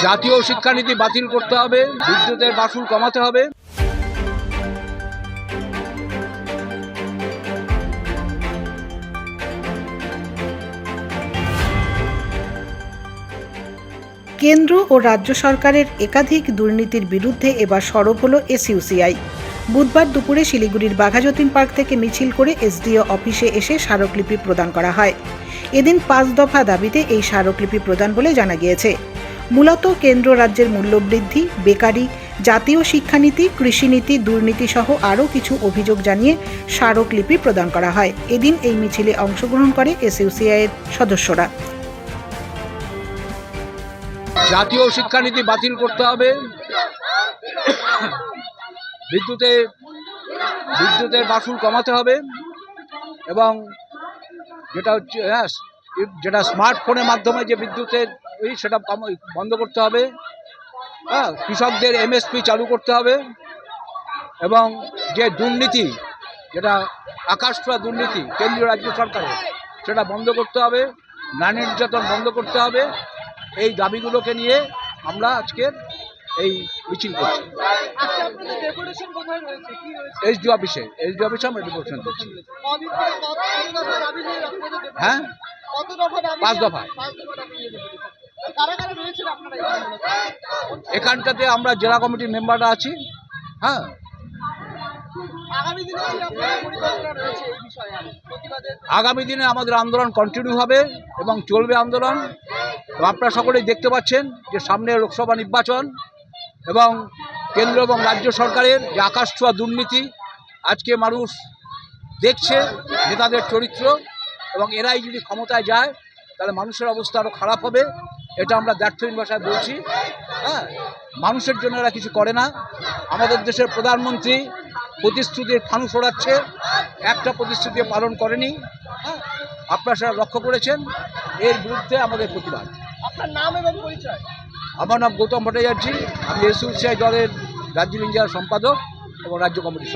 জাতীয় শিক্ষানীতি বাতিল করতে হবে, বিদ্যুতের মাশুল কমাতে হবে। কেন্দ্র ও রাজ্য সরকারের একাধিক দুর্নীতির বিরুদ্ধে এবার সরব হল এসইউসিআই। বুধবার দুপুরে শিলিগুড়ির বাঘাযতীন পার্ক থেকে মিছিল করে এসডিও অফিসে এসে স্মারকলিপি প্রদান করা হয়। এদিন 5 দফা দাবিতে এই স্মারকলিপি প্রদান বলে জানা গিয়েছে। মূলত কেন্দ্র রাজ্যের মূল্যবৃদ্ধি, বেকারি, জাতীয় শিক্ষানীতি, কৃষিনীতি, দুর্নীতি সহ আরও কিছু অভিযোগ জানিয়ে স্মারকলিপি প্রদান করা হয়। এদিন এই মিছিলে অংশগ্রহণ করে এসইউসিআইয়ের সদস্যরা। জাতীয় শিক্ষানীতি বাতিল করতে হবে, বিদ্যুতের মাশুল কমাতে হবে এবং যেটা স্মার্টফোনের মাধ্যমে যে বিদ্যুতের সেটা বন্ধ করতে হবে। কৃষকদের এমএসপি চালু করতে হবে এবং যে দুর্নীতি, যেটা আকাশ ছোঁয়া দুর্নীতি কেন্দ্রীয় রাজ্য সরকারের, সেটা বন্ধ করতে হবে। নারী নির্যাতন বন্ধ করতে হবে। এই দাবিগুলোকে নিয়ে আমরা আজকের এই মিছিল করছি। এসডিও অফিসে আমরা ডেপুটেশন করছি। হ্যাঁ, 5 দফায়। এখানটাতে আমরা জেলা কমিটির মেম্বাররা আছি। হ্যাঁ, আগামী দিনে আমাদের আন্দোলন কন্টিনিউ হবে এবং চলবে আন্দোলন। আপনারা সকলেই দেখতে পাচ্ছেন যে সামনে লোকসভা নির্বাচন এবং কেন্দ্র এবং রাজ্য সরকারের যে আকাশ ছোঁয়া দুর্নীতি আজকে মানুষ দেখছে, নেতাদের চরিত্র, এবং এরাই যদি ক্ষমতায় যায় তাহলে মানুষের অবস্থা আরও খারাপ হবে। এটা আমরা দ্ব্যর্থহীন ভাষায় বলছি। হ্যাঁ, মানুষের জন্য এরা কিছু করে না। আমাদের দেশের প্রধানমন্ত্রী প্রতিশ্রুতির ফানুস ওড়াচ্ছে, একটা প্রতিশ্রুতি পালন করেনি। হ্যাঁ, আপনারা সেটা লক্ষ্য করেছেন। এর বিরুদ্ধে আমাদের প্রতিবাদ। আপনার নাম এবং পরিচয়? আমার নাম গৌতম ভট্টাচার্য। আমি এসইউসিআই দলের দার্জিলিং জেলার সম্পাদক এবং রাজ্য কমিটির সদস্য।